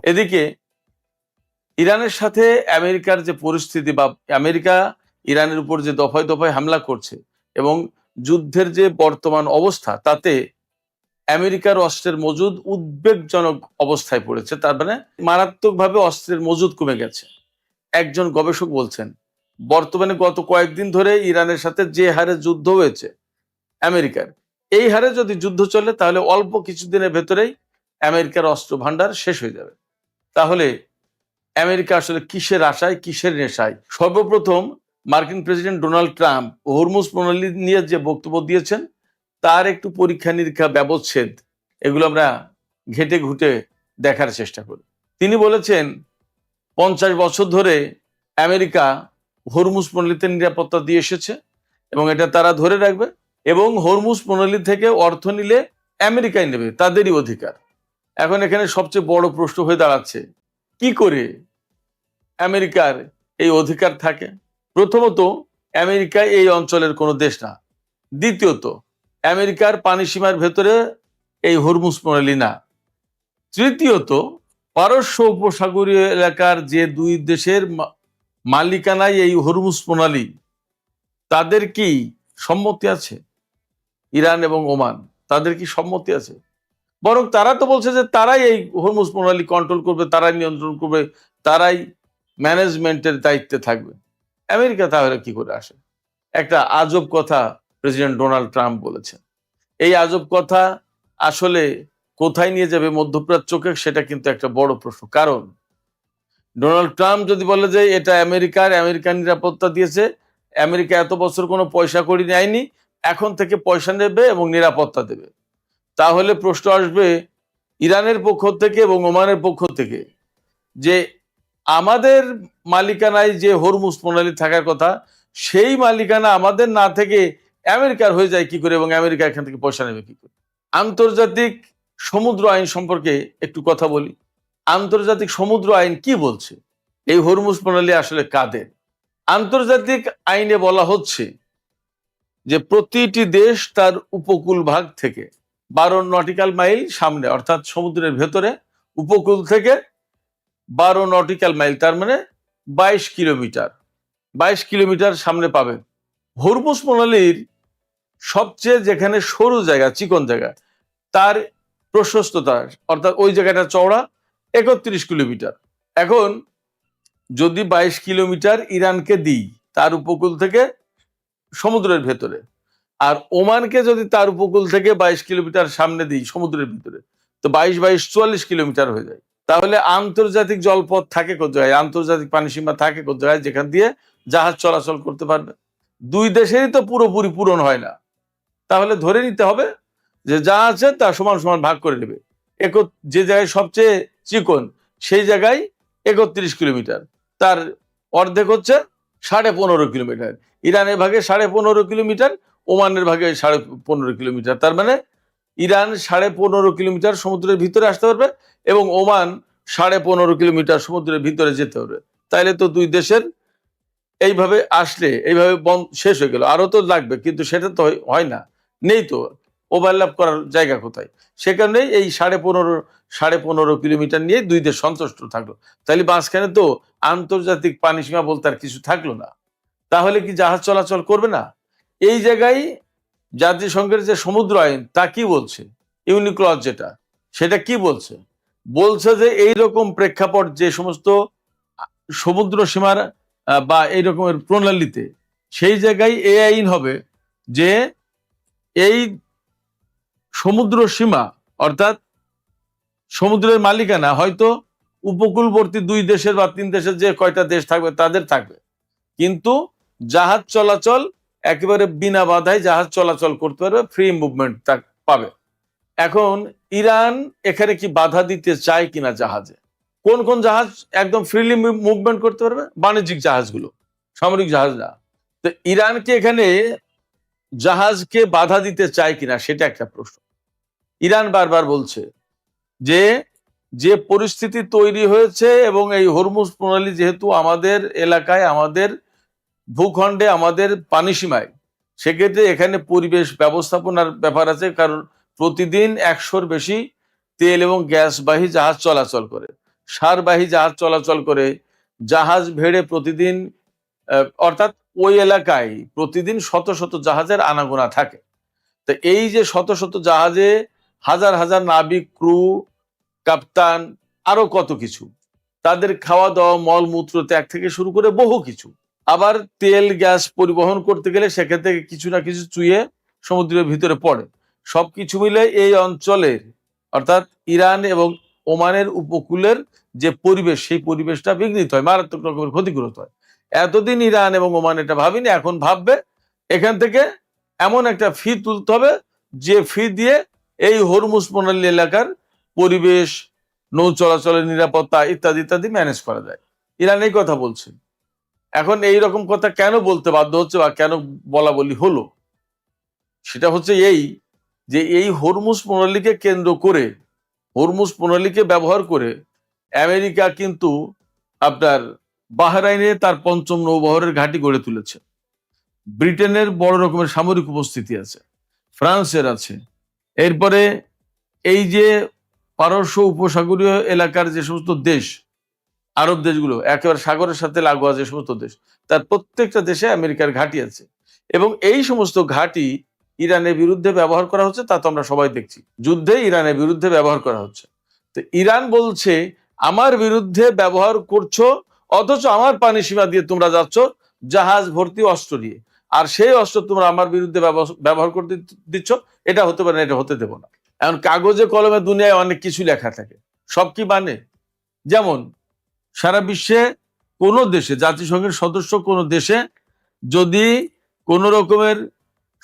এদিকে ইরানের সাথে আমেরিকার যে পরিস্থিতি বা আমেরিকা ইরানের উপর যে দফায় দফায় হামলা করছে এবং যুদ্ধের যে বর্তমান অবস্থা, তাতে আমেরিকার অস্ত্রের মজুদ উদ্বেগজনক অবস্থায় পড়েছে। তার মানে মারাত্মকভাবে অস্ত্রের মজুদ কমে গেছে। একজন গবেষক বলছেন, বর্তমানে গত কয়েকদিন ধরে ইরানের সাথে যে হারে যুদ্ধ হয়েছে আমেরিকার, এই হারে যদি যুদ্ধ চলে তাহলে অল্প কিছুদিনের ভেতরেই আমেরিকার অস্ত্র ভান্ডার শেষ হয়ে যাবে। তাহলে আমেরিকা আসলে কিসের আশায়, কিসের নেশায়? সর্বপ্রথম মার্কিন প্রেসিডেন্ট ডোনাল্ড ট্রাম্প হরমুজ প্রণালী নিয়ে যে বক্তব্য দিয়েছেন, তার একটু পরীক্ষা নিরীক্ষা, ব্যবচ্ছেদ, এগুলো আমরা ঘেটে ঘুটে দেখার চেষ্টা করি। তিনি বলেছেন 50 বছর ধরে আমেরিকা হরমুজ প্রণালীতে নিরাপত্তা দিয়ে এসেছে এবং এটা তারা ধরে রাখবে, এবং হরমুজ প্রণালী থেকে অর্থ নিলে আমেরিকাই নেবে, তাদেরই অধিকার। এখন এখানে সবচেয়ে বড় প্রশ্ন হয়ে দাঁড়াচ্ছে, কি করে আমেরিকার এই অধিকার থাকে? প্রথমত, আমেরিকা এই অঞ্চলের কোনো দেশ না। দ্বিতীয়ত, আমেরিকার পানি সীমার ভেতরে এই হরমুজ প্রণালী না। তৃতীয়ত, পারস্য উপসাগরীয় এলাকার যে দুই দেশের মালিকানায় এই হরমুজ প্রণালী, তাদের কি সম্মতি আছে? ইরান এবং ওমান, তাদের কি সম্মতি আছে? বরং তারা তো বলছে যে তারাই এই হরমুজ প্রণালী কন্ট্রোল করবে, তারাই নিয়ন্ত্রণ করবে, তারাই ম্যানেজমেন্টের দায়িত্বে থাকবে। আমেরিকা তাহলে কি করে আসে? একটা আজব কথা প্রেসিডেন্ট ডোনাল্ড ট্রাম্প বলেছেন। এই আজব কথা আসলে কোথায় নিয়ে যাবে মধ্যপ্রাচ্যকে, সেটা কিন্তু একটা বড় প্রশ্ন। কারণ ডোনাল্ড ট্রাম্প যদি বলে যে এটা আমেরিকার নিরাপত্তা দিয়েছে, আমেরিকা এত বছর কোনো পয়সা কড়ি নেয়নি, এখন থেকে পয়সা নেবে এবং নিরাপত্তা দেবে, তাহলে প্রশ্ন আসবে ইরানের পক্ষ থেকে এবং ওমানের পক্ষ থেকে যে আমাদের মালিকানায় যে হরমুজ প্রণালী থাকার কথা, সেই মালিকানা আমাদের না থেকে আমেরিকার হয়ে যায় কি করে, এবং আমেরিকা এখান থেকে পয়সা নেবে কি করে? আন্তর্জাতিক সমুদ্র আইন সম্পর্কে একটু কথা বলি। আন্তর্জাতিক সমুদ্র আইন কি বলছে? এই হরমুজ প্রণালী আসলে কাদের? আন্তর্জাতিক আইনে বলা হচ্ছে যে প্রতিটি দেশ তার উপকূল ভাগ থেকে 12 নটিক্যাল মাইল সামনে, অর্থাৎ সমুদ্রের ভেতরে উপকূল থেকে 12 নটিক্যাল মাইল, তার মানে 22 কিলোমিটার সামনে পাবে। হরমুজ প্রণালীর সবচেয়ে যেখানে সরু জায়গা, চিকন জায়গা, তার প্রশস্ততা, অর্থাৎ ওই জায়গাটা চওড়া 31 কিলোমিটার। এখন যদি 22 কিলোমিটার ইরানকে দিই তার উপকূল থেকে সমুদ্রের ভেতরে, আর ওমানকে যদি তার উপকূল থেকে 22 কিলোমিটার সামনে দিই সমুদ্রের ভিতরে, তো 22-22 44 কিলোমিটার হয়ে যায়। তাহলে আন্তর্জাতিক জলপথ থাকে কোন জায়গায়, আন্তর্জাতিক পানিসীমা থাকে কোন জায়গায়, যেখান দিয়ে জাহাজ চলাচল করতে পারবে? দুই দেশেরই তো পুরোপুরি পূরণ হয় না। তাহলে ধরে নিতে হবে যে যা আছে তা সমান সমান ভাগ করে নেবে। যে জায়গায় সবচেয়ে চিকন সেই জায়গায় 31 কিলোমিটার, তার অর্ধেক হচ্ছে 15.5 কিলোমিটার। ইরানের ভাগে 15.5 কিলোমিটার, ওমানের ভাগে 15.5 কিলোমিটার। তার মানে ইরান 15.5 কিলোমিটার সমুদ্রের ভিতরে আসতে পারবে এবং ওমান 15.5 কিলোমিটার সমুদ্রের ভিতরে যেতে পারবে। তাইলে তো দুই দেশের এইভাবে আসলে এইভাবে শেষ হয়ে গেল। আরো তো লাগবে, কিন্তু সেটা তো হয় না, নেই তো, ওভারল্যাপ করার জায়গা কোথায়? সে কারণেই এই 15.5 কিলোমিটার নিয়ে দুই দেশ সন্তুষ্ট থাকলো। তাহলে মাঝখানে তো আন্তর্জাতিক পানিসীমা বলতে আর কিছু থাকলো না। তাহলে কি জাহাজ চলাচল করবে না? এই জায়গায় জাতিসংঘের যে সমুদ্র আইন তা কি বলছে, ইউনিক্লজ যেটা, সেটা কি বলছে? বলছে যে এই রকম প্রেক্ষাপট, যে সমস্ত সমুদ্র সীমার বা এই রকমের প্রণালীতে, সেই জায়গায় এই আইন হবে যে এই সমুদ্র সীমা, অর্থাৎ সমুদ্রের মালিকানা হয়তো উপকূলবর্তী 2 দেশের বা 3 দেশের যে কয়টা দেশ থাকবে তাদের থাকবে, কিন্তু জাহাজ চলাচল একেবারে বিনা বাধায় জাহাজ চলাচল করতে পারবে, ফ্রি মুভমেন্ট পাবে। এখন ইরান এখানে কি বাধা দিতে চায় কিনা জাহাজে? কোন কোন জাহাজ একদম ফ্রিলি মুভমেন্ট করতে পারবে? বাণিজ্যিক জাহাজগুলো, সামরিক জাহাজ না। তো ইরান কি এখানে জাহাজকে বাধা দিতে চায় কিনা, সেটা একটা প্রশ্ন। ইরান বারবার বলছে যে যে পরিস্থিতি তৈরি হয়েছে, এবং এই হরমুজ প্রণালী যেহেতু আমাদের এলাকায়, আমাদের ভূখণ্ডে, আমাদের পানিসীমায়, সেক্ষেত্রে এখানে পরিবেশ ব্যবস্থাপনার ব্যাপার আছে। কারণ প্রতিদিন 100-র বেশি তেল এবং গ্যাসবাহী জাহাজ চলাচল করে, সারবাহী জাহাজ চলাচল করে, জাহাজ ভেড়ে প্রতিদিন অর্থাৎ ওই এলাকায় প্রতিদিন শত শত জাহাজের আনাগোনা থাকে। তো এই যে শত শত জাহাজে হাজার হাজার নাবিক, ক্রু, কাপ্তান, আরো কত কিছু, তাদের খাওয়া দাওয়া, মলমূত্র ত্যাগ থেকে শুরু করে বহু কিছু। আবার তেল গ্যাস পরিবহন করতে গেলে সেখান থেকে কিছু না কিছু চুইয়ে সমুদ্রের ভিতরে পড়ে। সবকিছু মিলে এই অঞ্চলের অর্থাৎ ইরান এবং ওমানের উপকূলের যে পরিবেশ, সেই পরিবেশটা বিঘ্নিত হয়, মারাত্মক রকমের ক্ষতিগ্রস্ত হয়। এতদিন ইরান এবং ওমান এটা ভাবিনি, এখন ভাববে। এখান থেকে এমন একটা ফি তুলতে হবে যে ফি দিয়ে এই হরমুজ প্রণালী এলাকার পরিবেশ, নৌ চলাচলের নিরাপত্তা ইত্যাদি ইত্যাদি ম্যানেজ করা যায়। ইরান এই কথা বলছে। এখন এই রকম কথা কেন বলতে বাধ্য হচ্ছে বা কেন বলা বলি হলো, সেটা হচ্ছে এই যে এই হরমুজ প্রণালীকে কেন্দ্র করে, হরমুজ প্রণালীকে ব্যবহার করে আমেরিকা কিন্তু আপনার বাহরাইনে তার ৫ম নৌবহরের ঘাঁটি গড়ে তুলেছে। ব্রিটেনের বড় রকমের সামরিক উপস্থিতি আছে, ফ্রান্সের আছে। এরপরে এই যে পারস্য উপসাগরীয় এলাকার যে সমস্ত দেশ, আরব দেশগুলো একেবারে সাগরের সাথে লাগোয়া যে সমস্ত দেশ, তার প্রত্যেকটা দেশে আমেরিকার ঘাঁটি আছে। এবং এই সমস্ত ঘাঁটি ইরানের বিরুদ্ধে ব্যবহার করা হচ্ছে, তা তো আমরা সবাই দেখছি। যুদ্ধে ইরানের বিরুদ্ধে ব্যবহার করা হচ্ছে। তো ইরান বলছে আমার বিরুদ্ধে ব্যবহার করছো, অথচ আমার পানি সীমা দিয়ে তোমরা যাচ্ছ জাহাজ ভর্তি অস্ত্র নিয়ে, আর সেই অস্ত্র তোমরা আমার বিরুদ্ধে ব্যবহার করতে দিচ্ছ। এটা হতে পারে না, এটা হতে দেবো না। এখন কাগজে কলমে দুনিয়ায় অনেক কিছু লেখা থাকে, সব কি মানে? যেমন সারা বিশ্বে কোন দেশে, জাতিসংঘের সদস্য কোন দেশে যদি কোন রকমের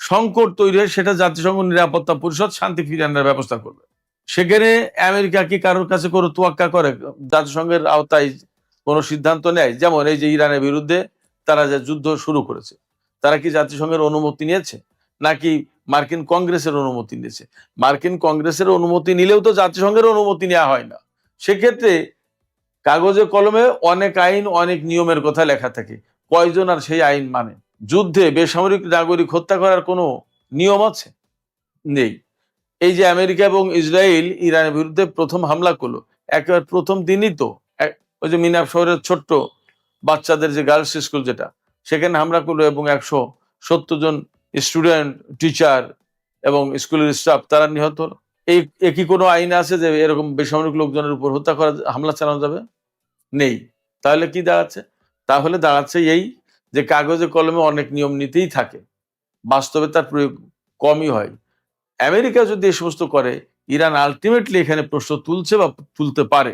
সংকট তৈরি হয়, সেটা জাতিসংঘ নিরাপত্তা পরিষদ শান্তি ফিরিয়ে আনার ব্যবস্থা করবে। সেখানে আমেরিকা কি কারোর কাছে কোনো তোয়াক্কা করে জাতিসংঘের আওতায় কোনো সিদ্ধান্ত নেয়? যেমন এই যে ইরানের বিরুদ্ধে তারা যে যুদ্ধ শুরু করেছে, তারা কি জাতিসংঘের অনুমতি নিয়েছে নাকি মার্কিন কংগ্রেসের অনুমতি নিয়েছে? মার্কিন কংগ্রেসের অনুমতি নিলেও তো জাতিসংঘের অনুমতি নেওয়া হয় না। সেক্ষেত্রে কাগজে কলমে অনেক আইন, অনেক নিয়মের কথা লেখা থাকে, কয়জন আর সেই আইন মানে? যুদ্ধে বেসামরিক নাগরিক হত্যা করার কোনো নিয়ম আছে? নেই। এই যে আমেরিকা এবং ইসরায়েল ইরানের বিরুদ্ধে প্রথম হামলা করলো, একেবারে প্রথম দিনই তো ওই যে মিনাব শহরের ছোট্ট বাচ্চাদের যে গার্লস স্কুল যেটা, সেখানে হামলা করলো এবং ১৭০ জন স্টুডেন্ট, টিচার এবং স্কুলের স্টাফ তারা নিহত হলো। এই একই কোনো আইন আছে যে এরকম বেসামরিক লোকজনের উপর হত্যা করা, হামলা চালানো যাবে? নেই। তাহলে কি দাঁড়াচ্ছে? তাহলে দাঁড়াচ্ছে এই যে কাগজে কলমে অনেক নিয়ম নীতিই থাকে, বাস্তবে তার প্রয়োগ কমই হয়। আমেরিকা যদি এই সমস্ত করে, ইরান আলটিমেটলি এখানে প্রশ্ন তুলছে বা তুলতে পারে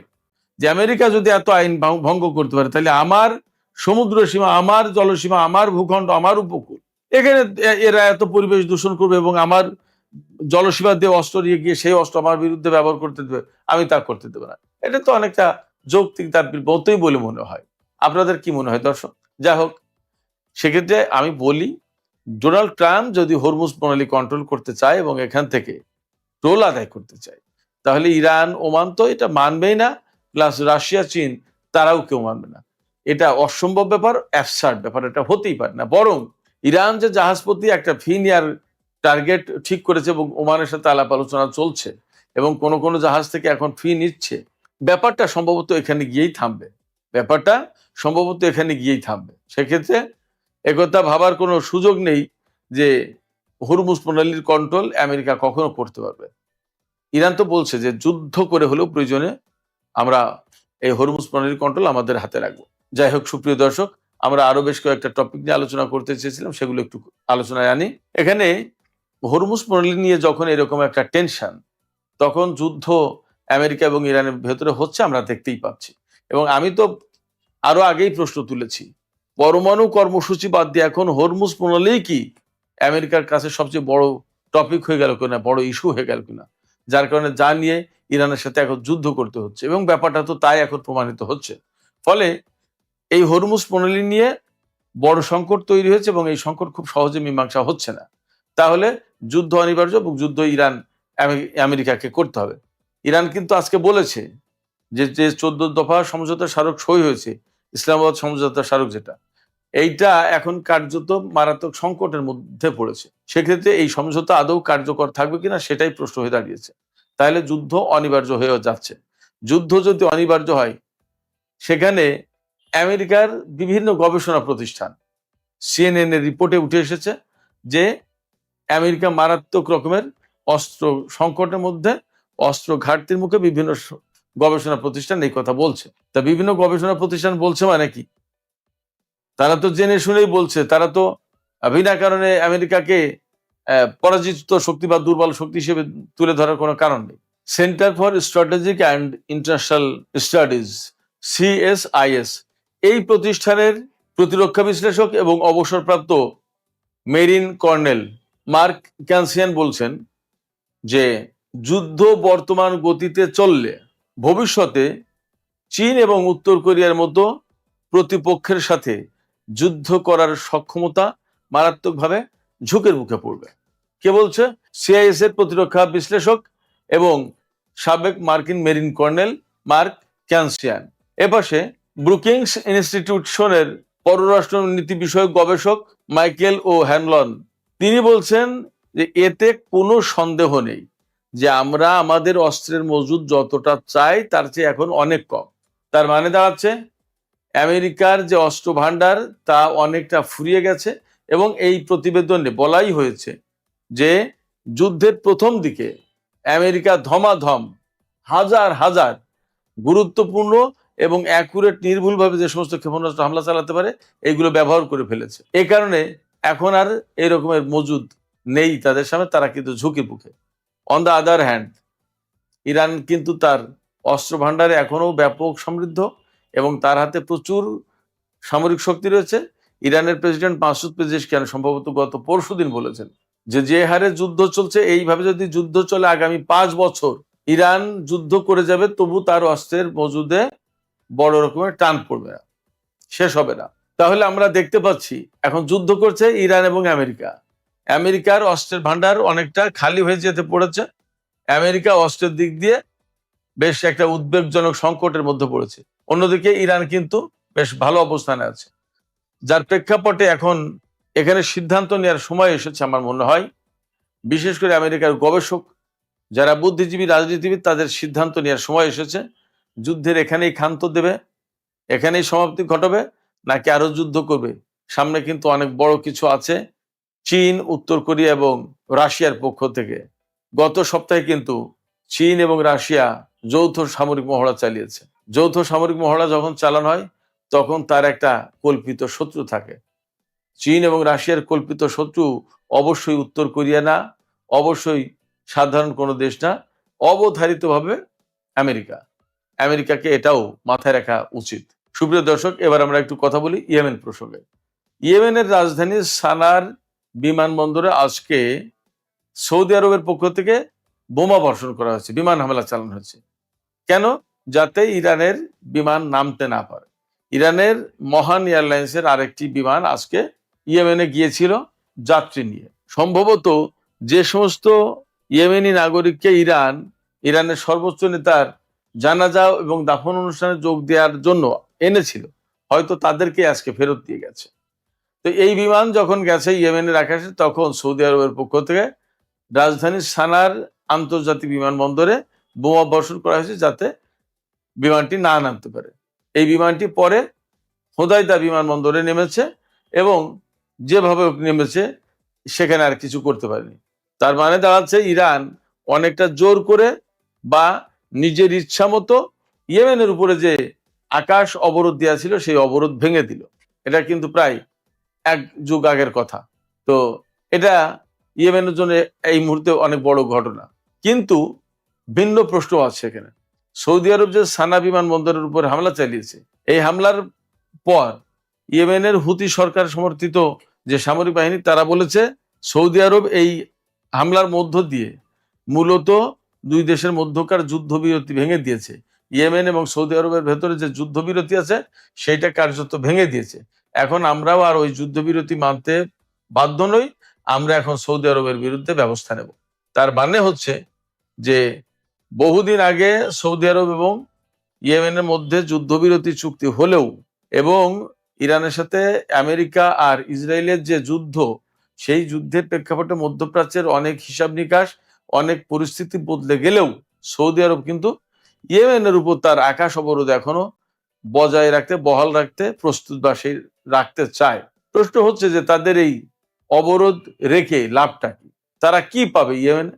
যে আমেরিকা যদি এত আইন ভঙ্গ করতে পারে, তাহলে আমার সমুদ্র সীমা, আমার জলসীমা, আমার ভূখণ্ড, আমার উপকূল, এখানে এরা এত পরিবেশ দূষণ করবে এবং আমার জলসীমা দিয়ে অস্ত্র নিয়ে গিয়ে সেই অস্ত্র আমার বিরুদ্ধে ব্যবহার করতে দেবে, আমি তা করতে দেবো না। এটা তো অনেকটা যৌক্তিক তার মতোই বলে মনে হয়। আপনাদের কি মনে হয় দর্শক? যাই হোক, সেক্ষেত্রে আমি বলি, ডোনাল্ড ট্রাম্প যদি হরমুজ প্রণালী কন্ট্রোল করতে চায় এবং এখান থেকে টোল আদায় করতে চায়, তাহলে ইরান, ওমান তো এটা মানবেই না, প্লাস রাশিয়া, চীন, তারাও কেউ মানবে না। এটা অসম্ভব ব্যাপার, অ্যাবসার্ড ব্যাপার, এটা হতেই পারে না। বরং ইরান যে জাহাজপতি একটা ফি নেওয়ার টার্গেট ঠিক করেছে এবং ওমানের সাথে আলাপ আলোচনা চলছে এবং কোন কোন জাহাজ থেকে এখন ফি নিচ্ছে, ব্যাপারটা সম্ভবত এখানে গিয়েই থামবে। ব্যাপারটা সম্ভবত এখানে গিয়েই থামবে। সেক্ষেত্রে একথা ভাবার কোনো সুযোগ নেই যে হরমুজ প্রণালীর কন্ট্রোল আমেরিকা কখনো করতে পারবে। ইরান তো বলছে যে যুদ্ধ করে হলেও প্রয়োজনে আমরা এই হরমুজ প্রণালীর কন্ট্রোল আমাদের হাতে রাখবো। যাই হোক, সুপ্রিয় দর্শক, আমরা আরো বেশ কয়েকটা টপিক নিয়ে আলোচনা করতে চেয়েছিলাম, সেগুলো একটু আলোচনায় আনি। এখানে হরমুজ প্রণালী নিয়ে যখন এরকম একটা টেনশন, তখন যুদ্ধ আমেরিকা এবং ইরানের ভেতরে হচ্ছে আমরা দেখতেই পাচ্ছি। এবং আমি তো আরো আগেই প্রশ্ন তুলেছি, পরমাণু কর্মসূচি বাদ দিয়ে এখন হরমুজ প্রণালী কি আমেরিকার কাছে সবচেয়ে বড় টপিক হয়ে গেল কিনা, বড় ইস্যু হয়ে গেল কিনা, যার কারণে যা নিয়ে ইরানের সাথে এখন যুদ্ধ করতে হচ্ছে এবং ব্যাপারটা তো তাই এখন প্রমাণিত হচ্ছে। ফলে এই হরমুজ প্রণালী নিয়ে বড় সংকট তৈরি হয়েছে এবং এই সংকট খুব সহজে মীমাংসা হচ্ছে না। তাহলে যুদ্ধ অনিবার্য এবং যুদ্ধ ইরান আমেরিকাকে করতে হবে। ইরান কিন্তু আজকে বলেছে যে 14 দফা সমঝোতা স্মারক সই হয়েছে, ইসলামাবাদ সমঝোতা স্মারক যেটা, এইটা এখন কার্যত মারাত্মক সংকটের মধ্যে পড়েছে। সেক্ষেত্রে এই সমঝোতা আদৌ কার্যকর থাকবে কিনা সেটাই প্রশ্ন হয়ে দাঁড়িয়েছে। তাহলে যুদ্ধ অনিবার্য হয়ে যাচ্ছে। যুদ্ধ যদি অনিবার্য হয়, সেখানে আমেরিকার বিভিন্ন গবেষণা প্রতিষ্ঠান, CNN এর রিপোর্টে উঠে এসেছে যে আমেরিকা মারাত্মক রকমের অস্ত্র সংকটের মধ্যে, অস্ত্র ঘাটতির মুখে। বিভিন্ন গবেষণা প্রতিষ্ঠান এই কথা বলছে। তা বিভিন্ন গবেষণা প্রতিষ্ঠান বলছে মানে কি? তারা তো জেনে শুনেই বলছে, তারা তো বিনা কারণে আমেরিকাকে পরাজিত শক্তি বা দুর্বল শক্তি হিসেবে তুলে ধরার কোনো কারণ নেই। Centre for strategic and international studies, CSIS, এই প্রতিষ্ঠানের প্রতিরক্ষা বিশ্লেষক এবং অবসরপ্রাপ্ত মেরিন কর্নেল মার্ক ক্যানসিয়ান বলছেন যে যুদ্ধ বর্তমান গতিতে চললে ভবিষ্যতে চীন এবং উত্তর কোরিয়ার মতো প্রতিপক্ষের সাথে যুদ্ধ করার সক্ষমতা মারাত্মকভাবে ঝুঁকির মুখে পড়বে। কে বলছে? CIS এর প্রতিরক্ষা বিশ্লেষক এবং সাবেক মার্কিন মেরিন কর্নেল মার্ক ক্যানসিয়ান। এপাশে ব্রুকিংস ইনস্টিটিউশনের পররাষ্ট্র নীতি বিষয়ক গবেষক মাইকেল ও হ্যানলন, তিনি বলছেন যে এতে কোনো সন্দেহ নেই যে আমরা আমাদের অস্ত্রের মজুদ যতটা চাই তার চেয়ে এখন অনেক কম। তার মানে দাঁড়াচ্ছে আমেরিকার যে অস্ত্র ভান্ডার তা অনেকটা ফুরিয়ে গেছে। এবং এই প্রতিবেদনে বলাই হয়েছে যে যুদ্ধের প্রথম দিকে আমেরিকা ধমাধম হাজার হাজার গুরুত্বপূর্ণ এবং অ্যাকুরেট, নির্ভুলভাবে যে সমস্ত ক্ষেপণাস্ত্র হামলা চালাতে পারে এইগুলো ব্যবহার করে ফেলেছে। এই কারণে এখন আর এই রকমের মজুদ নেই তাদের সামনে, তারা কিন্তু ঝুঁকির মুখে। On the other hand, Iran কিন্তু তার অস্ত্র ভান্ডারে এখনো ব্যাপক সমৃদ্ধ এবং তার হাতে প্রচুর সামরিক শক্তি রয়েছে। ইরানের প্রেসিডেন্ট মাসুদ পেজেশকিয়ান সম্ভবত গত পরশুদিন বলেছেন যে হারে যুদ্ধ চলছে, এইভাবে যদি যুদ্ধ চলে আগামী 5 বছর ইরান যুদ্ধ করে যাবে, তবু তার অস্ত্রের মজুদে বড় রকমের টান পড়বে না, শেষ হবে না। তাহলে আমরা দেখতে পাচ্ছি এখন যুদ্ধ করছে ইরান এবং আমেরিকা। আমেরিকার অস্ত্রের ভান্ডার অনেকটা খালি হয়ে যেতে পড়েছে। আমেরিকা অস্ত্রের দিক দিয়ে বেশ একটা উদ্বেগজনক সংকটের মধ্যে পড়েছে। অন্যদিকে ইরান কিন্তু বেশ ভালো অবস্থানে আছে, যার প্রেক্ষাপটে এখন এখানে সিদ্ধান্ত নেওয়ার সময় এসেছে আমার মনে হয়। বিশেষ করে আমেরিকার গবেষক যারা বুদ্ধিজীবী, রাজনীতিবিদ, তাদের সিদ্ধান্ত নেওয়ার সময় এসেছে। যুদ্ধের এখানেই ক্ষান্ত দেবে, এখানেই সমাপ্তি ঘটাবে, নাকি আরো যুদ্ধ করবে? সামনে কিন্তু অনেক বড় কিছু আছে। চীন, উত্তর কোরিয়া এবং রাশিয়ার পক্ষ থেকে গত সপ্তাহে কিন্তু চীন এবং রাশিয়া যৌথ সামরিক মহড়া চালিয়েছে। যৌথ সামরিক মহড়া যখন চালানো হয় তখন তার একটা কল্পিত শত্রু থাকে। চীন এবং রাশিয়ার কল্পিত শত্রু অবশ্যই উত্তর কোরিয়া না, অবশ্যই সাধারণ কোনো দেশ না, অবধারিতভাবে আমেরিকা। আমেরিকাকে এটাও মাথায় রাখা উচিত। সুপ্রিয় দর্শক, এবার আমরা একটু কথা বলি ইয়েমেন প্রসঙ্গে। ইয়েমেনের রাজধানী সানার বিমানবন্দরে আজকে সৌদি আরবের পক্ষ থেকে বোমা বর্ষণ করা হয়েছে, বিমান হামলা চালানো হয়েছে। কেন? যাতে ইরানের বিমান নামতে না পারে। ইরানের মহান এয়ারলাইন্সের আরেকটি বিমান আজকে ইয়েমেনে গিয়েছিল যাত্রী নিয়ে। সম্ভবত যে সমস্ত ইয়েমেনি নাগরিককে ইরানের সর্বোচ্চ নেতার জানাজা এবং দাফন অনুষ্ঠানে যোগ দেওয়ার জন্য এনেছিল, হয়তো তাদেরকে আজকে ফেরত দিয়ে গেছে। তো এই বিমান যখন গেছে ইয়েমেনের আকাশে, তখন সৌদি আরবের পক্ষ থেকে রাজধানীর সানার আন্তর্জাতিক বিমানবন্দরে বোমা বর্ষণ করা হয়েছে যাতে বিমানটি না নামতে পারে। এই বিমানটি পরে হোদাইদা বিমানবন্দরে নেমেছে এবং যেভাবে নেমেছে সেখানে আর কিছু করতে পারেনি। তার মানে দাঁড়াচ্ছে ইরান অনেকটা জোর করে বা নিজের ইচ্ছা মতো ইয়েমেনের উপরে যে আকাশ অবরোধ দেওয়া ছিল সেই অবরোধ ভেঙে দিল। এটা কিন্তু প্রায় 1 যুগ আগের কথা। তো এটা ইয়েমেনের জন্য এই মুহূর্তে অনেক বড় ঘটনা। কিন্তু ভিন্ন প্রশ্ন আছে এখানে। সৌদি আরব যে সানা বিমানবন্দরের উপর হামলা চালিয়েছে, এই হামলার পর ইয়েমেনের হুতি সরকার সমর্থিত যে সামরিক বাহিনী, তারা বলেছে সৌদি আরব এই হামলার মধ্য দিয়ে মূলত 2 দেশের মধ্যকার যুদ্ধবিরতি ভেঙে দিয়েছে। ইয়েমেন এবং সৌদি আরবের ভেতরে যে যুদ্ধবিরতি আছে সেইটা কার্যত ভেঙে দিয়েছে। এখন আমরাও আর ওই যুদ্ধবিরতি মানতে বাধ্য নই, আমরা এখন সৌদি আরবের বিরুদ্ধে ব্যবস্থা নেব। তার মানে হচ্ছে যে বহুদিন আগে সৌদি আরব এবং ইয়েমেনের মধ্যে যুদ্ধবিরতি চুক্তি হলেও এবং ইরানের সাথে আমেরিকা আর ইসরায়েলের যে যুদ্ধ, সেই যুদ্ধের প্রেক্ষাপটে মধ্যপ্রাচ্যের অনেক হিসাব নিকাশ, অনেক পরিস্থিতি বদলে গেলেও সৌদি আরব কিন্তু ইয়েমেনের উপর তার আকাশ অবরোধ এখনো বজায় রাখতে, বহাল রাখতে প্রস্তুত বা সেই রাখতে চায়। প্রশ্ন হচ্ছে যে তাদের এই অবরোধ রেখে লাভটা কি? তারা কি পাবে ইয়েমেনে?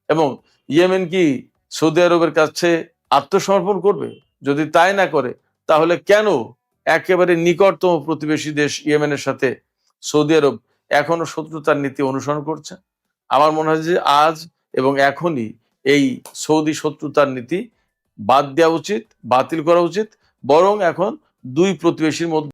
এবং ইয়েমেন কি সৌদি আরবের কাছে আত্মসমর্পণ করবে? যদি তাই না করে, তাহলে কেন একেবারে নিকটতম প্রতিবেশী দেশ ইয়েমেনের সাথে সৌদি আরব এখনো শত্রুতার নীতি অনুসরণ করছে? আমার মনে হয় যে আজ এবং এখনই এই সৌদি শত্রুতার নীতি বাদ দেওয়া উচিত, বাতিল করা উচিত। বরং এখন দুই প্রতিবেশীর মধ্যে